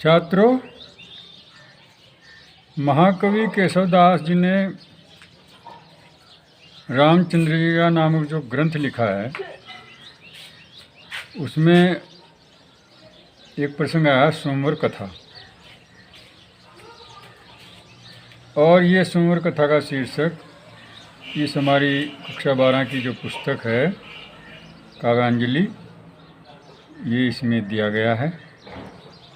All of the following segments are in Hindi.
छात्रों, महाकवि केशवदास जी ने रामचंद्रिका नामक जो ग्रंथ लिखा है उसमें एक प्रसंग आया स्वयंवर कथा। और ये स्वयंवर कथा का शीर्षक इस हमारी कक्षा 12 की जो पुस्तक है काव्यांजलि, ये इसमें दिया गया है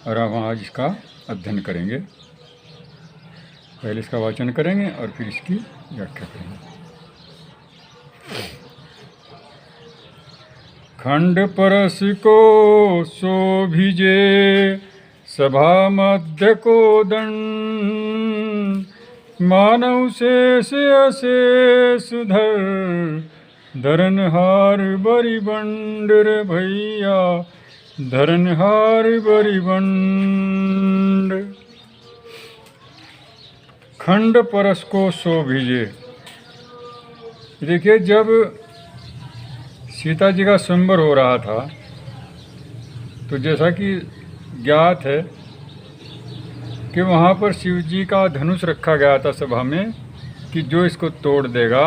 और हम आज इसका अध्ययन करेंगे। पहले इसका वाचन करेंगे और फिर इसकी व्याख्या करेंगे। खंड परस को शोभिजे सभा मध्य को दंड, मानव शेष अशेष धरनहार बरी बंड रे भैया, धरनहार बरी बंड। खंड परस को शोभिजे। देखिए, जब सीता जी का स्वयंवर हो रहा था तो जैसा कि ज्ञात है कि वहाँ पर शिव जी का धनुष रखा गया था सभा में कि जो इसको तोड़ देगा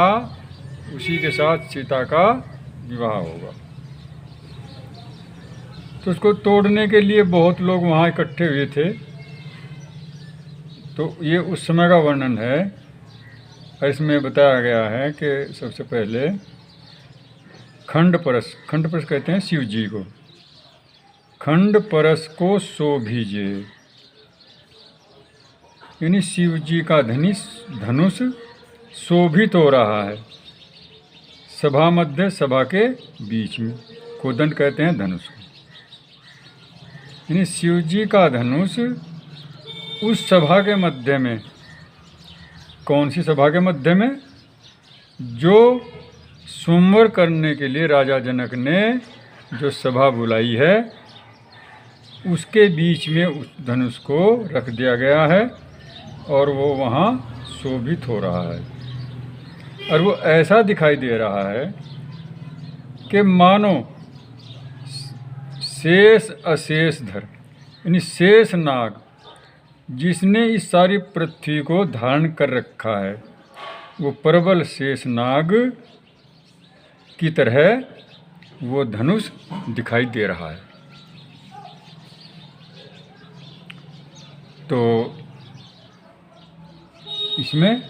उसी के साथ सीता का विवाह होगा। तो उसको तोड़ने के लिए बहुत लोग वहाँ इकट्ठे हुए थे। तो ये उस समय का वर्णन है। इसमें बताया गया है कि सबसे पहले खंड परस कहते हैं शिव जी को। खंड परस को शोभिजे, यानी शिव जी का धनुष शोभित हो रहा है सभा मध्य, सभा के बीच में। कोदंड कहते हैं धनुष को, यानी शिव जी का धनुष उस सभा के मध्य में। कौन सी सभा के मध्य में? जो स्वयंवर करने के लिए राजा जनक ने जो सभा बुलाई है उसके बीच में उस धनुष को रख दिया गया है और वो वहाँ शोभित हो रहा है। और वो ऐसा दिखाई दे रहा है कि मानो शेष अशेष धर, यानी शेष नाग जिसने इस सारी पृथ्वी को धारण कर रखा है, वो प्रबल शेष नाग की तरह वो धनुष दिखाई दे रहा है। तो इसमें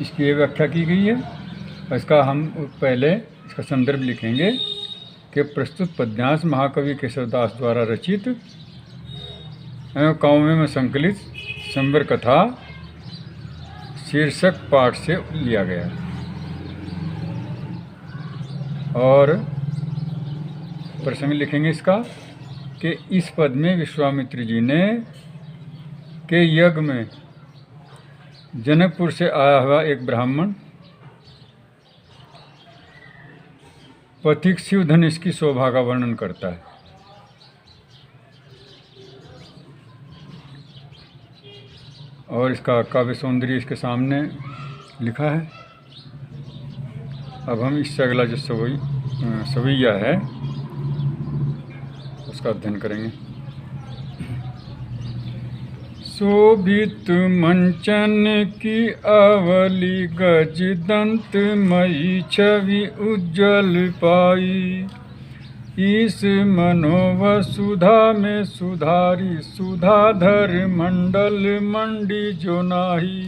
इसकी ये व्याख्या की गई है। इसका हम पहले इसका संदर्भ लिखेंगे कि प्रस्तुत पद्यांश महाकवि केशवदास द्वारा रचित एवं काव्य में संकलित स्वयंवर कथा शीर्षक पाठ से लिया गया है। और प्रसंग लिखेंगे इसका कि इस पद में विश्वामित्र जी ने के यज्ञ में जनकपुर से आया हुआ एक ब्राह्मण पथिक शिव धनुष की शोभा का वर्णन करता है। और इसका काव्य सौंदर्य इसके सामने लिखा है। अब हम इससे अगला जो सवैया है उसका अध्ययन करेंगे। शोभित मंचन की अवली गज दंत मई छवि उज्जवल पाई, इस मनोवसुधा में सुधारी सुधाधर मंडल मंडी जो नाही,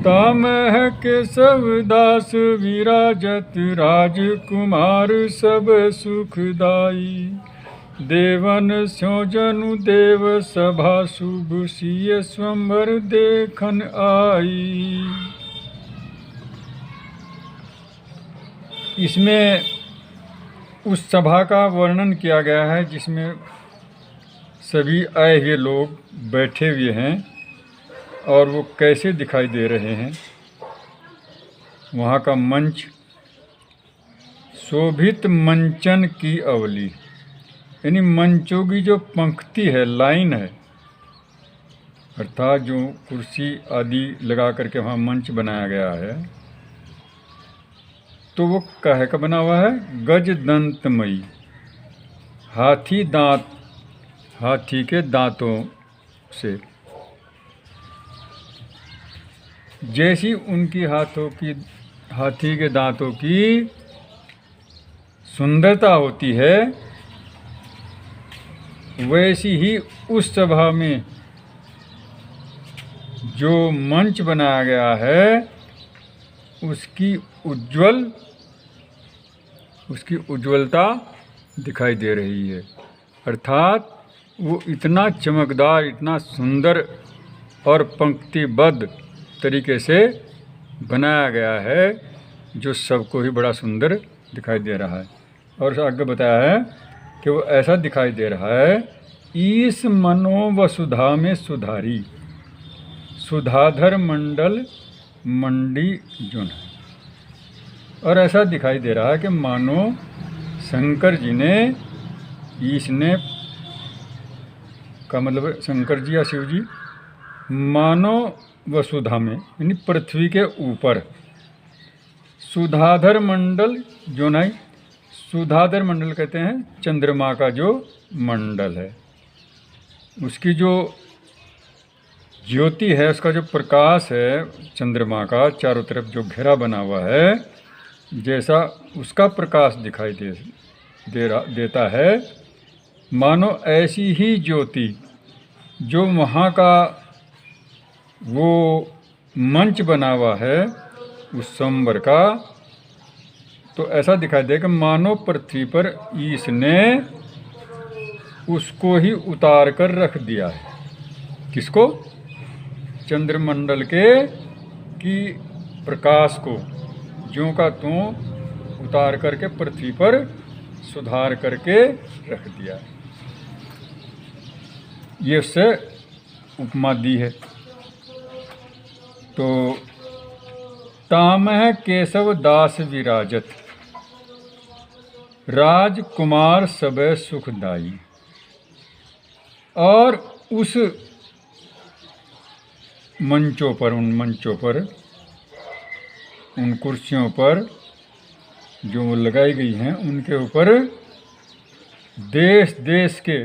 तामह केशवदास विराजत राजकुमार सब सुखदाई, देवन स्यो जनु देव सभा शुभ सिय स्वयंवर देखन आई। इसमें उस सभा का वर्णन किया गया है जिसमें सभी आए हुए लोग बैठे हुए हैं और वो कैसे दिखाई दे रहे हैं। वहाँ का मंच, शोभित मंचन की अवली, यानी मंचों की जो पंक्ति है, लाइन है, अर्थात जो कुर्सी आदि लगा करके वहाँ मंच बनाया गया है, तो वो काहे का बना हुआ है? गज दंतमयी, हाथी दांत, हाथी के दांतों से। जैसी उनकी हाथी के दांतों की सुंदरता होती है, वैसी ही उस सभा में जो मंच बनाया गया है उसकी उज्ज्वलता दिखाई दे रही है। अर्थात वो इतना चमकदार, इतना सुंदर और पंक्तिबद्ध तरीके से बनाया गया है जो सबको ही बड़ा सुंदर दिखाई दे रहा है। और आगे बताया है कि वो ऐसा दिखाई दे रहा है, ईस मनोवसुधा में सुधारी, सुधाधर मंडल मंडी जुन। और ऐसा दिखाई दे रहा है कि मानो शंकर जी ने, ईश ने का मतलब शंकर जी या शिव जी, मानो वसुधा में यानी पृथ्वी के ऊपर सुधाधर मंडल जो नहीं, सुधाधर मंडल कहते हैं चंद्रमा का जो मंडल है, उसकी जो ज्योति है, उसका जो प्रकाश है चंद्रमा का, चारों तरफ जो घेरा बना हुआ है, जैसा उसका प्रकाश दिखाई देता है, मानो ऐसी ही ज्योति जो वहाँ का वो मंच बना हुआ है उस स्वयंवर का, तो ऐसा दिखाई दे कि मानो पृथ्वी पर ईश ने उसको ही उतार कर रख दिया है। किसको? चंद्रमंडल के की प्रकाश को ज्यों का त्यों उतार करके पृथ्वी पर सुधार करके रख दिया है। ये उससे उपमा दी है। तो तामह केशव दास विराजत, राजकुमार सबे सुखदाई। और उस मंचों पर, उन मंचों पर, उन कुर्सियों पर जो लगाई गई हैं, उनके ऊपर देश देश के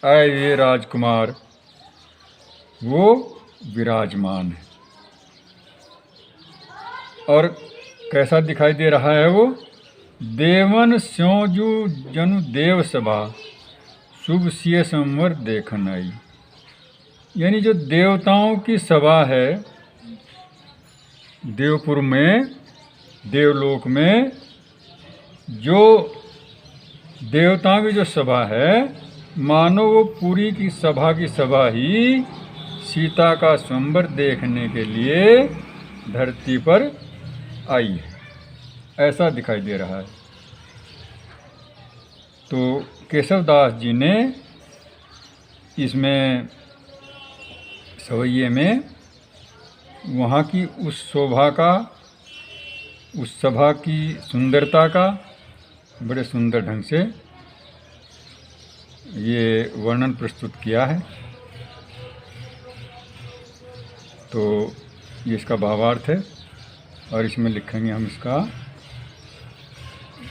आए हुए राजकुमार वो विराजमान है। और कैसा दिखाई दे रहा है वो? देवन स्योजु जनु देव सभा, शुभ सिय संवर देखन आई। यानी जो देवताओं की सभा है देवपुर में, देवलोक में, जो देवताओं की जो सभा है, मानो वो पूरी की सभा ही सीता का स्वयंवर देखने के लिए धरती पर आई है, ऐसा दिखाई दे रहा है। तो केशवदास जी ने इसमें सवैये में वहाँ की उस शोभा का, उस सभा की सुंदरता का बड़े सुंदर ढंग से ये वर्णन प्रस्तुत किया है। तो ये इसका भावार्थ है और इसमें लिखेंगे हम इसका,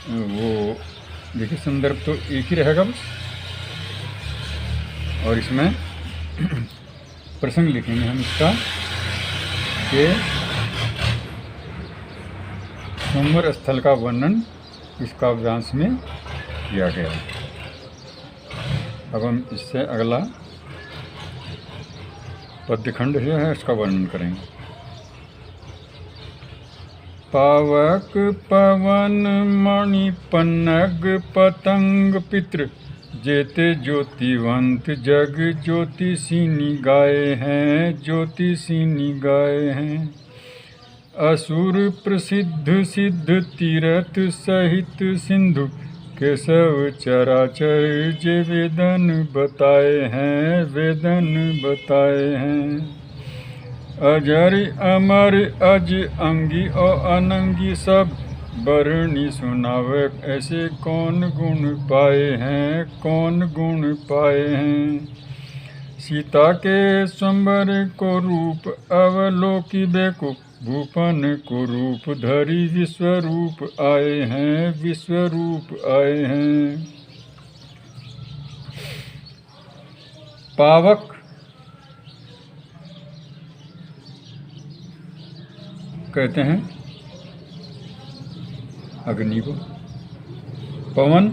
वो देखिए संदर्भ तो एक ही रहेगा बस, और इसमें प्रसंग लिखेंगे हम इसका कि स्वयंवर स्थल का वर्णन इस काव्यांश में किया गया है। अब हम इससे अगला पद्यखंड जो है उसका वर्णन करेंगे। पावक पवन मणि पन्नग पतंग पितृ, जेते ज्योतिवंत जग ज्योतिषीनी गाए हैं, ज्योतिषीनी गाए हैं। असुर प्रसिद्ध सिद्ध तीरथ सहित सिंधु, केशव चराचर जे वेदन बताए हैं, वेदन बताए हैं। अजर अमर अज अंगी और अनंगी सब, बरनी सुनावे ऐसे कौन गुण पाए हैं, कौन गुण पाए हैं। सीता के स्वयंवर को रूप अवलोकी बेकूफ, भूपन को रूप धरी विश्वरूप आए हैं, विश्वरूप आए हैं। पावक कहते हैं अग्नि को, पवन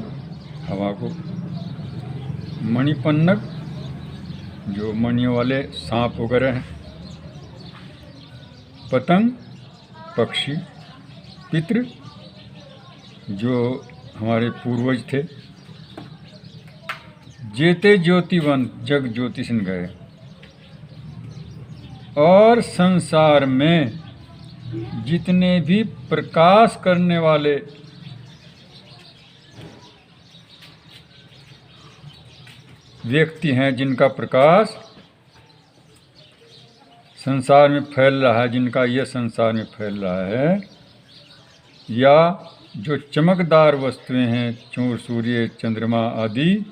हवा को, मणिपन्नग जो मणियों वाले सांप वगैरह हैं, पतंग पक्षी, पितृ जो हमारे पूर्वज थे, जेते ज्योतिवंत जग ज्योतिषन गए, और संसार में जितने भी प्रकाश करने वाले व्यक्ति हैं, जिनका प्रकाश संसार में फैल रहा है, जिनका यह संसार में फैल रहा है, या जो चमकदार वस्तुएं हैं, चूर सूर्य चंद्रमा आदि,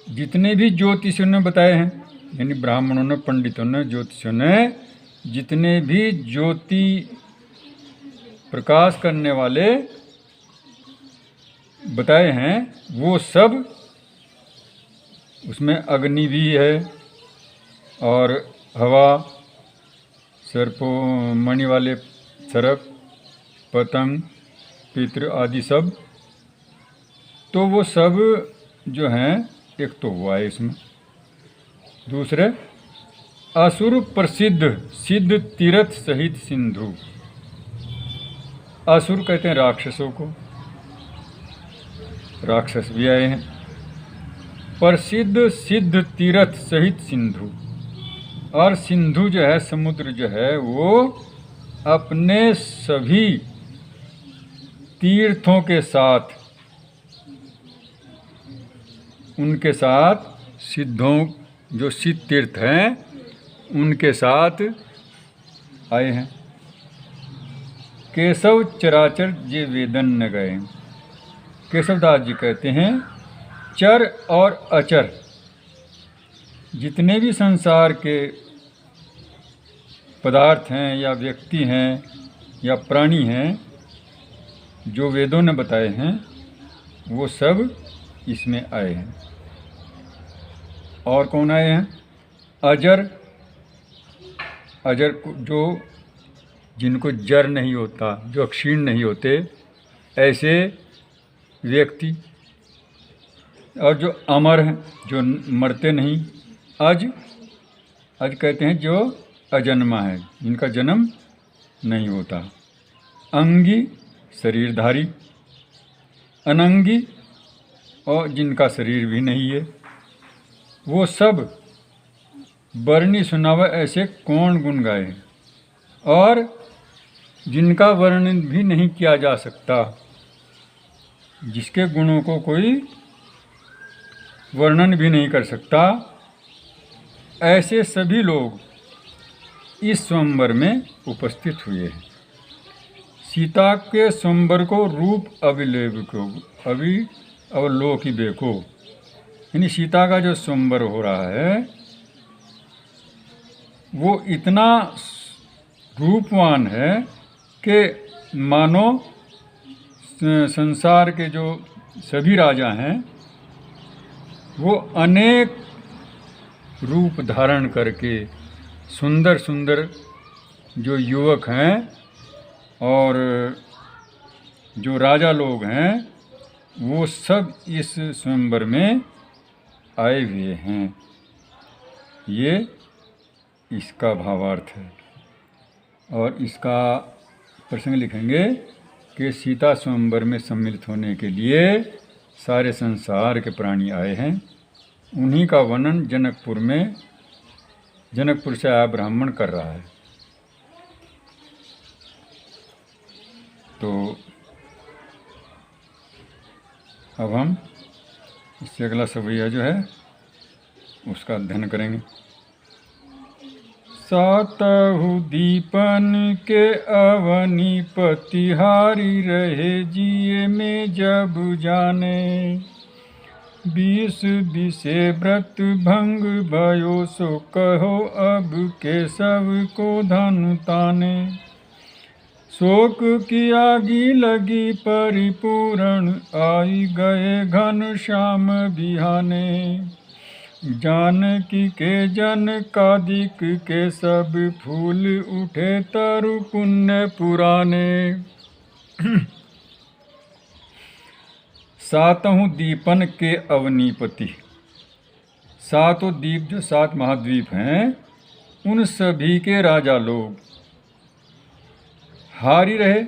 जितने भी ज्योतिषियों ने बताए हैं, यानी ब्राह्मणों ने, पंडितों ने, ज्योतिषियों ने जितने भी ज्योति प्रकाश करने वाले बताए हैं, वो सब, उसमें अग्नि भी है और हवा, सर्पों मणि वाले सर्प, पतंग, पितृ आदि सब, तो वो सब जो हैं, एक तो हुआ है इसमें। दूसरे असुर प्रसिद्ध सिद्ध तीर्थ सहित सिंधु। असुर कहते हैं राक्षसों को, राक्षस भी आए हैं। प्रसिद्ध सिद्ध तीर्थ सहित सिंधु, और सिंधु जो है, समुद्र जो है, वो अपने सभी तीर्थों के साथ, उनके साथ सिद्धों, जो सिद्ध तीर्थ हैं, उनके साथ आए हैं। केशव चराचर जे वेदन न गए। केशवदास जी कहते हैं, चर और अचर जितने भी संसार के पदार्थ हैं, या व्यक्ति हैं, या प्राणी हैं, जो वेदों ने बताए हैं, वो सब इसमें आए हैं। और कौन आए हैं? अजर, अजर जो जिनको जर नहीं होता, जो क्षीण नहीं होते, ऐसे व्यक्ति, और जो अमर हैं, जो मरते नहीं। अज, अज कहते हैं जो अजन्मा है, जिनका जन्म नहीं होता। अंगी शरीरधारी, अनंगी और जिनका शरीर भी नहीं है, वो सब वर्णी सुनावा ऐसे कौन गुण गाए, और जिनका वर्णन भी नहीं किया जा सकता, जिसके गुणों को कोई वर्णन भी नहीं कर सकता, ऐसे सभी लोग इस स्वयंवर में उपस्थित हुए हैं। सीता के स्वयंवर को रूप अवलोकिबेको, यानी सीता का जो स्वयंवर हो रहा है, वो इतना रूपवान है कि मानो संसार के जो सभी राजा हैं, वो अनेक रूप धारण करके सुंदर सुंदर जो युवक हैं और जो राजा लोग हैं, वो सब इस स्वयंवर में आए हुए हैं। ये इसका भावार्थ है। और इसका प्रसंग लिखेंगे कि सीता स्वयंवर में सम्मिलित होने के लिए सारे संसार के प्राणी आए हैं। उन्हीं का वर्णन जनकपुर से आया ब्राह्मण कर रहा है। तो अब हम इससे अगला सवैया जो है उसका अध्ययन करेंगे। सातहु दीपन के अवनी पतिहारी रहे, जिए में जब जाने बीस बिसे व्रत भंग भयो, सो कहो अब केशव को धनु ताने। शोक की आगी लगी परिपूर्ण, आई गए घन श्याम बिहाने। जानकी के जन कादिक के सब फूल उठे, तरु पुण्य पुराने। सातों दीपन के अवनीपति, सातों द्वीप जो 7 महाद्वीप हैं, उन सभी के राजा लोग हार ही रहे।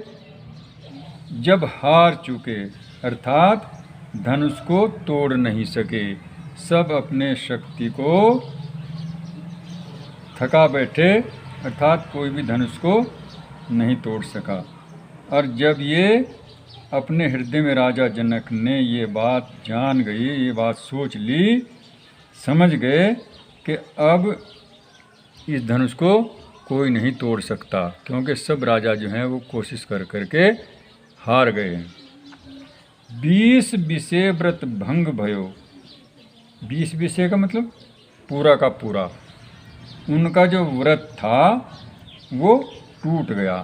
जब हार चुके अर्थात धनुष को तोड़ नहीं सके, सब अपने शक्ति को थका बैठे, अर्थात कोई भी धनुष को नहीं तोड़ सका। और जब ये अपने हृदय में राजा जनक ने ये बात जान गई, ये बात सोच ली, समझ गए कि अब इस धनुष को कोई नहीं तोड़ सकता, क्योंकि सब राजा जो हैं वो कोशिश कर करके हार गए हैं। 20 बिसे व्रत भंग भयो, 20 बिसे का मतलब पूरा का पूरा, उनका जो व्रत था वो टूट गया।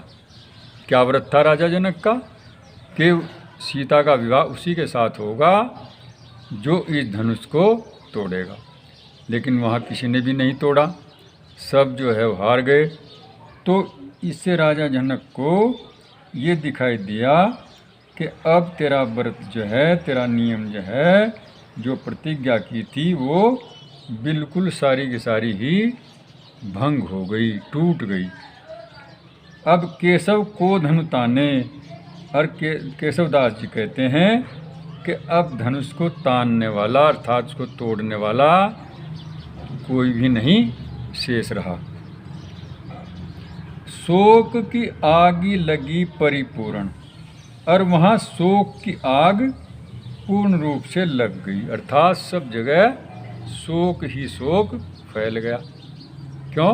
क्या व्रत था राजा जनक का? कि सीता का विवाह उसी के साथ होगा जो इस धनुष को तोड़ेगा। लेकिन वहाँ किसी ने भी नहीं तोड़ा, सब जो है वो हार गए। तो इससे राजा जनक को ये दिखाई दिया कि अब तेरा व्रत जो है, तेरा नियम जो है, जो प्रतिज्ञा की थी, वो बिल्कुल सारी की सारी ही भंग हो गई, टूट गई। अब केशव को धनु ताने, और केशवदास जी कहते हैं कि अब धनुष को तानने वाला अर्थात उसको तोड़ने वाला कोई भी नहीं शेष रहा। शोक की आगी लगी परिपूर्ण, और वहाँ शोक की आग पूर्ण रूप से लग गई, अर्थात सब जगह शोक ही शोक फैल गया। क्यों?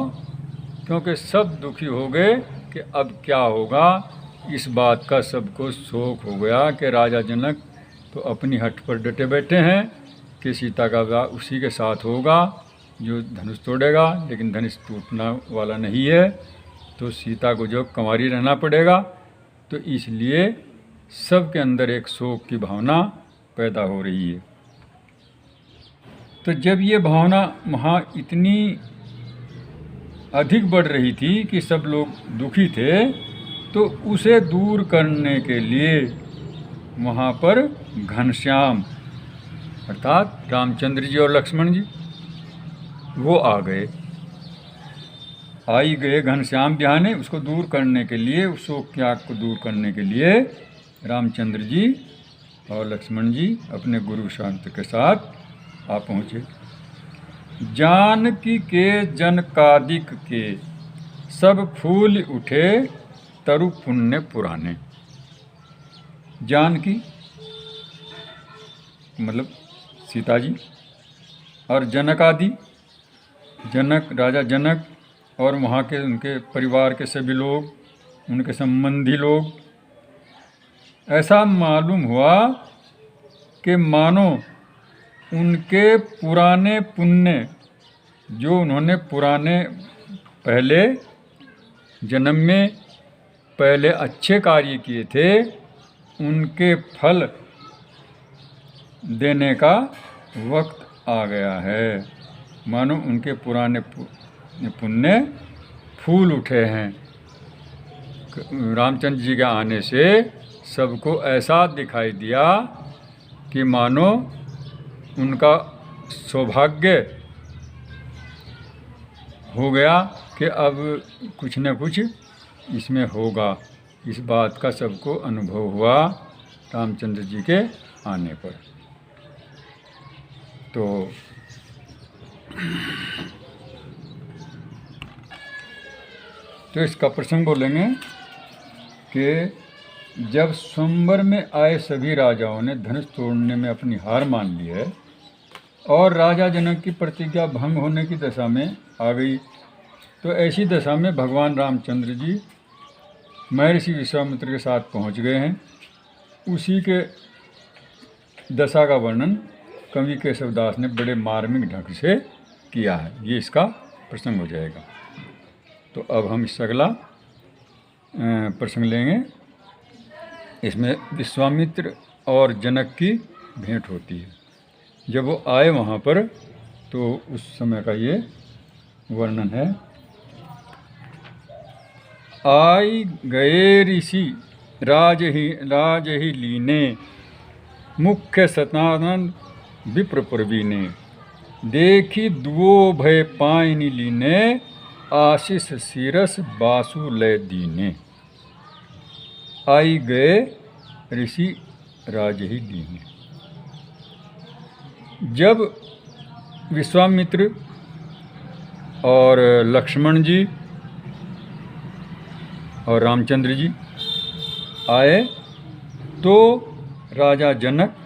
क्योंकि सब दुखी हो गए कि अब क्या होगा। इस बात का सबको शोक हो गया कि राजा जनक तो अपनी हट पर डटे बैठे हैं कि सीता का विवाह उसी के साथ होगा जो धनुष तोड़ेगा, लेकिन धनुष टूटने वाला नहीं है, तो सीता को जो कंवारी रहना पड़ेगा। तो इसलिए सबके अंदर एक शोक की भावना पैदा हो रही है। तो जब ये भावना वहाँ इतनी अधिक बढ़ रही थी कि सब लोग दुखी थे, तो उसे दूर करने के लिए वहाँ पर घनश्याम अर्थात रामचंद्र जी और लक्ष्मण जी वो आ गए। आई गए घनश्याम बिहाने, उसको दूर करने के लिए, उस शोक की आग को दूर करने के लिए रामचंद्र जी और लक्ष्मण जी अपने गुरु शांत के साथ आ पहुँचे। जानकी के जन कादिक के सब फूल उठे, तरु पुण्य पुराने। जानकी मतलब सीता जी, और जनक आदि, जनक राजा जनक और वहाँ के उनके परिवार के सभी लोग, उनके संबंधी लोग, ऐसा मालूम हुआ कि मानो उनके पुराने पुण्य जो उन्होंने पुराने पहले जन्म में पहले अच्छे कार्य किए थे, उनके फल देने का वक्त आ गया है। मानो उनके पुराने पुण्य फूल उठे हैं। रामचंद्र जी के आने से सबको ऐसा दिखाई दिया कि मानो उनका सौभाग्य हो गया कि अब कुछ न कुछ इसमें होगा। इस बात का सबको अनुभव हुआ रामचंद्र जी के आने पर। तो इसका प्रसंग बोलेंगे कि जब स्वयंवर में आए सभी राजाओं ने धनुष तोड़ने में अपनी हार मान ली है और राजा जनक की प्रतिज्ञा भंग होने की दशा में आ गई, तो ऐसी दशा में भगवान रामचंद्र जी महर्षि विश्वामित्र के साथ पहुंच गए हैं। उसी के दशा का वर्णन कवि केशवदास ने बड़े मार्मिक ढंग से किया है। ये इसका प्रसंग हो जाएगा। तो अब हम इससे अगला प्रसंग लेंगे। इसमें विश्वामित्र और जनक की भेंट होती है। जब वो आए वहाँ पर तो उस समय का ये वर्णन है। आई गए ऋषि राज ही लीने, मुख्य सतानंद विप्र प्रवीणे, देखी दुओ भय पायनि लीने, आशीष शिरस बासु लय दीने। आई गए ऋषि राज ही लीने। जब विश्वामित्र और लक्ष्मण जी और रामचंद्र जी आए तो राजा जनक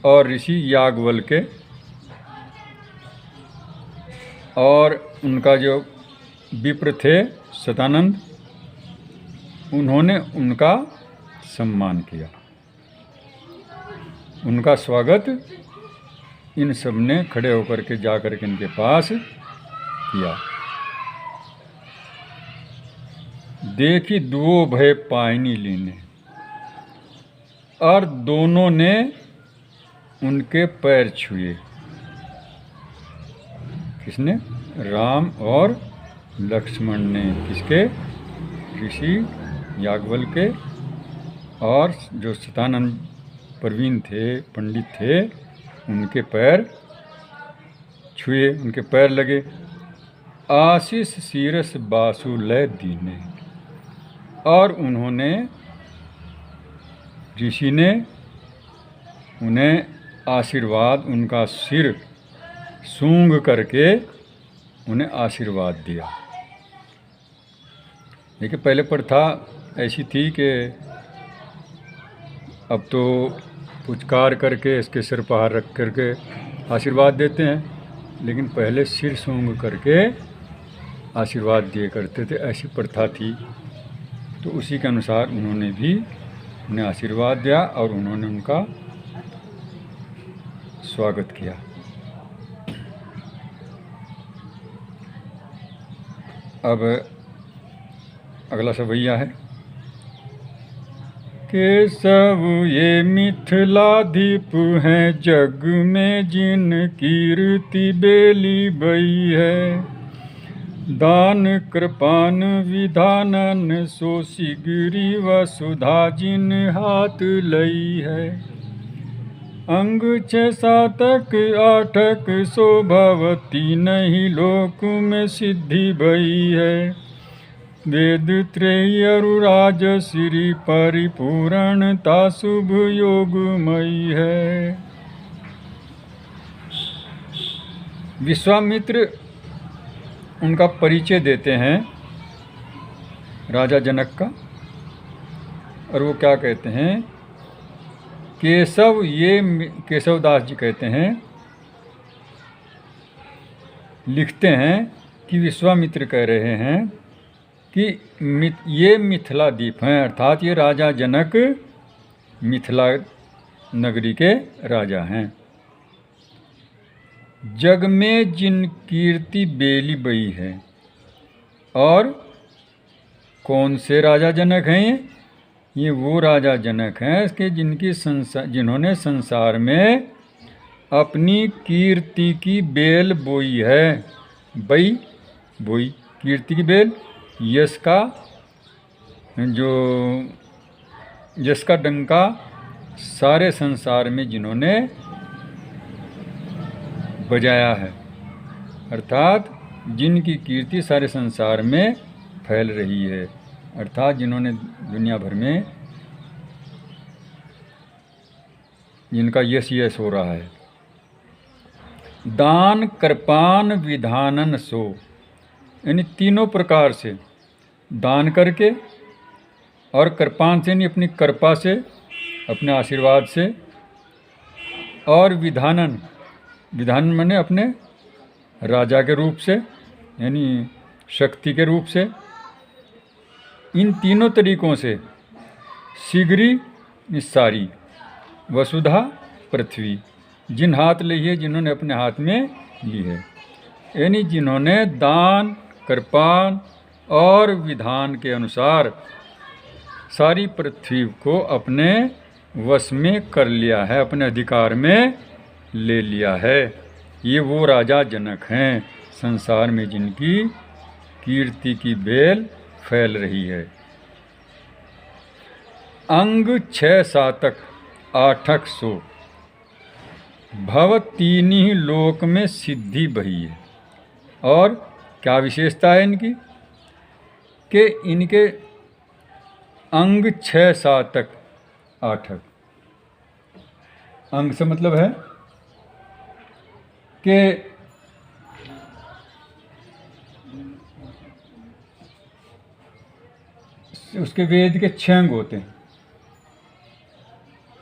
और ऋषि याज्ञवल्क्य और उनका जो विप्र थे सतानंद, उन्होंने उनका सम्मान किया। उनका स्वागत इन सब ने खड़े होकर के जाकर के इनके पास किया। देखी दुओ भय पायनि लीने, और दोनों ने उनके पैर छुए। किसने? राम और लक्ष्मण ने। किसके? ऋषि याज्ञवल्क्य और जो सतानंद प्रवीण थे, पंडित थे, उनके पैर छुए, उनके पैर लगे। आशीष शीरस बासु लय दीने, और उन्होंने, ऋषि ने उन्हें आशीर्वाद, उनका सिर सूंघ करके उन्हें आशीर्वाद दिया। देखिए, पहले प्रथा ऐसी थी कि अब तो पुचकार करके इसके सिर पर हाथ रख करके आशीर्वाद देते हैं, लेकिन पहले सिर सूंघ करके आशीर्वाद दिए करते थे। ऐसी प्रथा थी। तो उसी के अनुसार उन्होंने भी उन्हें आशीर्वाद दिया और उन्होंने उनका स्वागत किया। अब अगला सवैया है। केशव ये मिथिलाधीप हैं, जग में जिन कीर्ति बेली बई है, दान कृपान विधानन सो शिगरी वसुधा जिन हाथ लई है, अंग 6 सातक 8 शोभावती नहीं लोक में सिद्धि भई है, वेद त्रयी अरुराज श्री परिपूर्णता शुभ योगमयी है। विश्वामित्र उनका परिचय देते हैं राजा जनक का, और वो क्या कहते हैं? केशव ये, केशवदास जी कहते हैं, लिखते हैं कि विश्वामित्र कह रहे हैं कि ये मिथिला द्वीप हैं, अर्थात ये राजा जनक मिथिला नगरी के राजा हैं। जग में जिन कीर्ति बेली बई है, और कौन से राजा जनक हैं? ये वो राजा जनक हैं इसके जिन्होंने संसार में अपनी कीर्ति की बेल बोई है। बोई कीर्ति की बेल, यश का डंका सारे संसार में जिन्होंने बजाया है, अर्थात जिनकी कीर्ति सारे संसार में फैल रही है, अर्थात जिन्होंने दुनिया भर में जिनका यश हो रहा है। दान कृपान विधानन सो, यानी तीनों प्रकार से दान करके, और कृपान से यानी अपनी कृपा से, अपने आशीर्वाद से, और विधानन माने अपने राजा के रूप से, यानी शक्ति के रूप से। इन तीनों तरीकों से शिगरी सारी, वसुधा पृथ्वी, जिन हाथ ली है, जिन्होंने अपने हाथ में ली है, यानी जिन्होंने दान कृपान और विधान के अनुसार सारी पृथ्वी को अपने वश में कर लिया है, अपने अधिकार में ले लिया है। ये वो राजा जनक हैं संसार में जिनकी कीर्ति की बेल फैल रही है। अंग 6 सातक 8 सो भव तीन ही लोक में सिद्धि बही है। और क्या विशेषता है इनकी कि इनके अंग 6 सातक 8 अंग से मतलब है कि उसके वेद के 6 अंग होते हैं,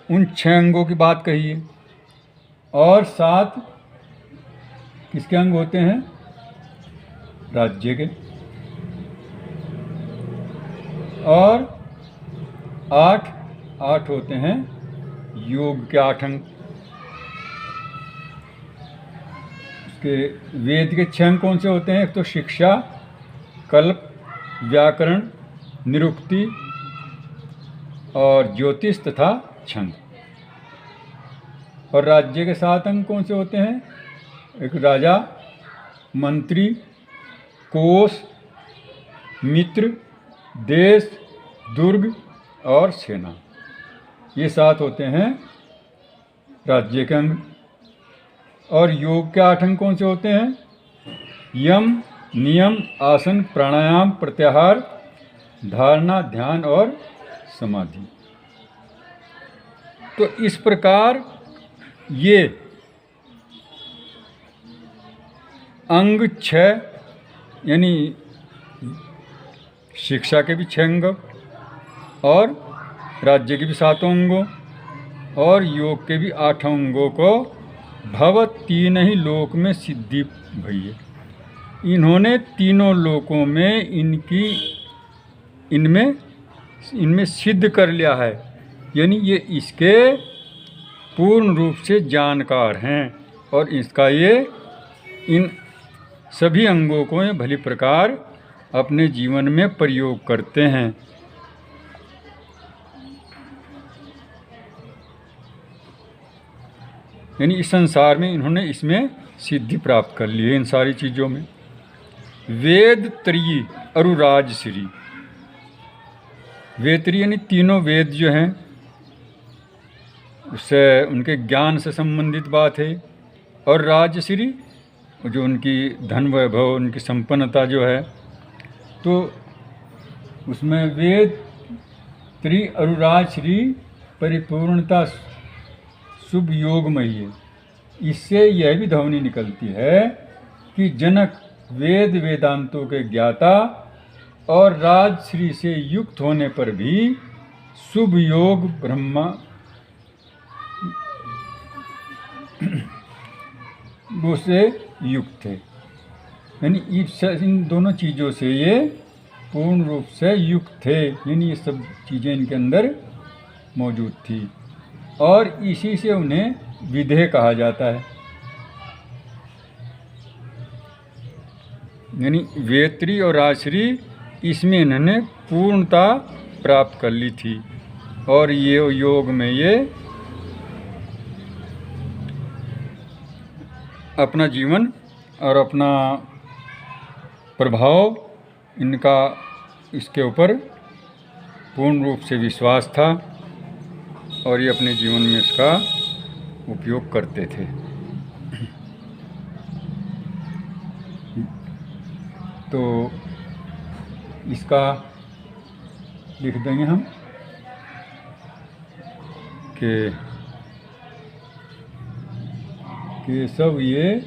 उन 6 अंगों की बात कही है। और 7 किसके अंग होते हैं? राज्य के। और 8 होते हैं योग के 8 अंग। उसके वेद के 6 अंग कौन से होते हैं? एक तो शिक्षा, कल्प, व्याकरण, निरुक्ति और ज्योतिष तथा छंद। और राज्य के 7 अंग कौन से होते हैं? एक राजा, मंत्री, कोष, मित्र, देश, दुर्ग और सेना। ये 7 होते हैं राज्य के अंग। और योग के 8 अंग कौन से होते हैं? यम, नियम, आसन, प्राणायाम, प्रत्याहार, धारणा, ध्यान और समाधि। तो इस प्रकार ये अंग 6 यानी शिक्षा के भी 6 अंग और राज्य के भी 7 अंगों और योग के भी 8 अंगों को भव तीन ही लोक में सिद्धि भई है। इन्होंने तीनों लोकों में इनमें सिद्ध कर लिया है, यानी ये इसके पूर्ण रूप से जानकार हैं और इसका ये इन सभी अंगों को ये भली प्रकार अपने जीवन में प्रयोग करते हैं। यानी इस संसार में इन्होंने इसमें सिद्धि प्राप्त कर ली है इन सारी चीज़ों में। वेद त्रयी अरु राजश्री। वेद त्रयी यानी तीनों वेद जो हैं उससे उनके ज्ञान से संबंधित बात है। और राजश्री जो उनकी धन वैभव, उनकी संपन्नता जो है, तो उसमें वेद त्रयी अरु राजश्री परिपूर्णता शुभ योगमयी है। इससे यह भी ध्वनि निकलती है कि जनक वेद वेदांतों के ज्ञाता और राजश्री से युक्त होने पर भी शुभ योग ब्रह्मा वो से युक्त थे। यानी इन दोनों चीज़ों से ये पूर्ण रूप से युक्त थे, यानी ये सब चीज़ें इनके अंदर मौजूद थी और इसी से उन्हें विधेय कहा जाता है। यानी वेत्री और राजश्री इसमें इन्होंने पूर्णता प्राप्त कर ली थी और ये योग में ये अपना जीवन और अपना प्रभाव इनका इसके ऊपर पूर्ण रूप से विश्वास था और ये अपने जीवन में इसका उपयोग करते थे। तो इसका लिख देंगे हम कि सब ये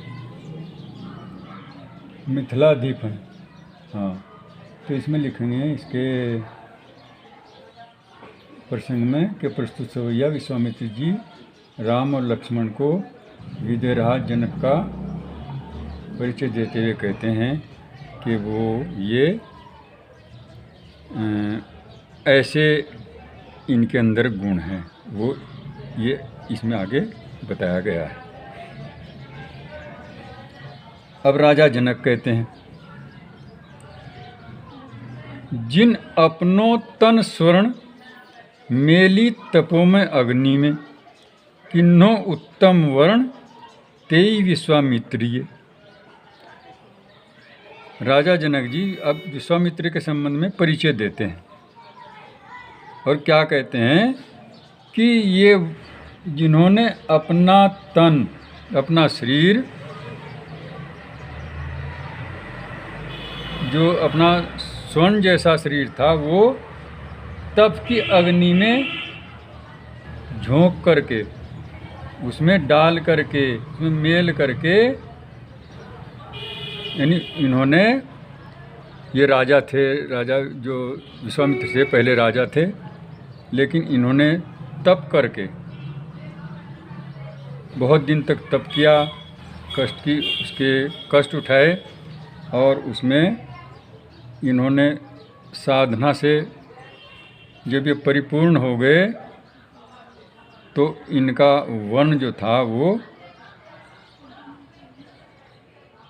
मिथिलाधीप हैं। हाँ, तो इसमें लिखेंगे इसके प्रसंग में कि प्रस्तुत सवैया विश्वामित्र जी राम और लक्ष्मण को विदेहराज जनक का परिचय देते हुए कहते हैं कि वो ये ऐसे इनके अंदर गुण हैं, वो ये इसमें आगे बताया गया है। अब राजा जनक कहते हैं, जिन अपनों तन स्वर्ण मेली तपोमय अग्नि में, किन्हों उत्तम वर्ण तेई विश्वामित्रीय। राजा जनक जी अब विश्वामित्र के संबंध में परिचय देते हैं और क्या कहते हैं कि ये जिन्होंने अपना तन, अपना शरीर, जो अपना स्वर्ण जैसा शरीर था, वो तप की अग्नि में झोंक करके, उसमें डाल करके, उसमें मेल करके, यानी इन्होंने, ये राजा थे, राजा जो विश्वामित्र से पहले राजा थे, लेकिन इन्होंने तप करके बहुत दिन तक तप किया, उसके कष्ट उठाए और उसमें इन्होंने साधना से जब ये परिपूर्ण हो गए तो इनका वर्ण जो था वो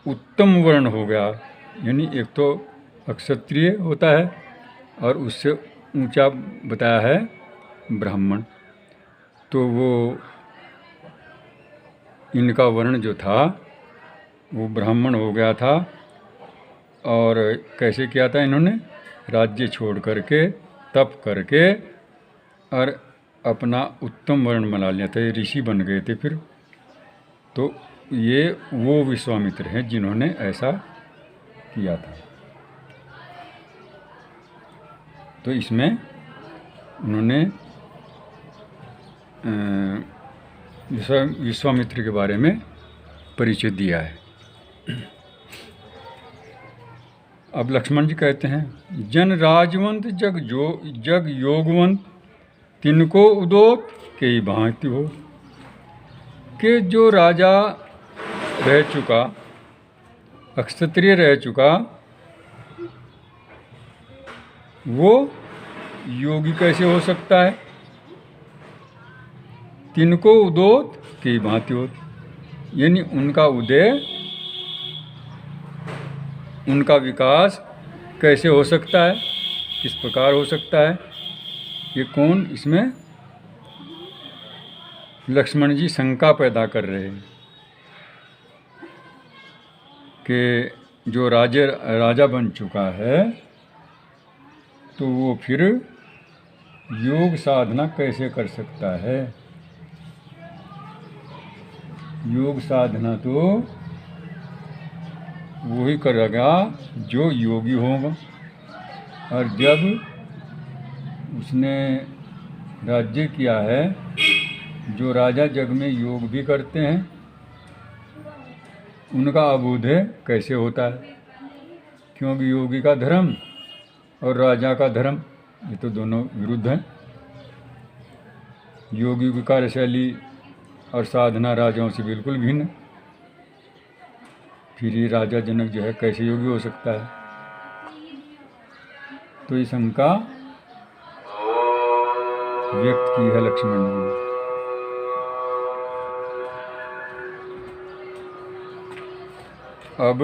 उत्तम वर्ण हो गया। यानी एक तो अक्षत्रिय होता है और उससे ऊंचा बताया है ब्राह्मण, तो वो इनका वर्ण जो था वो ब्राह्मण हो गया था। और कैसे किया था इन्होंने? राज्य छोड़ करके, तप करके और अपना उत्तम वर्ण बना लिया था, ये ऋषि बन गए थे फिर। तो ये वो विश्वामित्र हैं जिन्होंने ऐसा किया था। तो इसमें उन्होंने विश्वामित्र के बारे में परिचय दिया है। अब लक्ष्मण जी कहते हैं, जन राजवंत जग योगवंत तिनको उदोत के भांति हो। कि जो राजा रह चुका, अक्षत्रिय रह चुका, वो योगी कैसे हो सकता है? तिनको उदोत की भांति हो, यानी उनका उदय, उनका विकास कैसे हो सकता है, किस प्रकार हो सकता है? ये कौन, इसमें लक्ष्मण जी शंका पैदा कर रहे हैं कि जो राजा बन चुका है तो वो फिर योग साधना कैसे कर सकता है? योग साधना तो वही करेगा जो योगी होगा। और जब उसने राज्य किया है, जो राजा जग में योग भी करते हैं, उनका अबोधय कैसे होता है? क्योंकि योगी का धर्म और राजा का धर्म ये तो दोनों विरुद्ध हैं। योगी की कार्यशैली और साधना राजाओं से बिल्कुल भिन्न। फिर ये राजा जनक जो है कैसे योगी हो सकता है? तो ये शंका व्यक्त की है लक्ष्मण जी ने। अब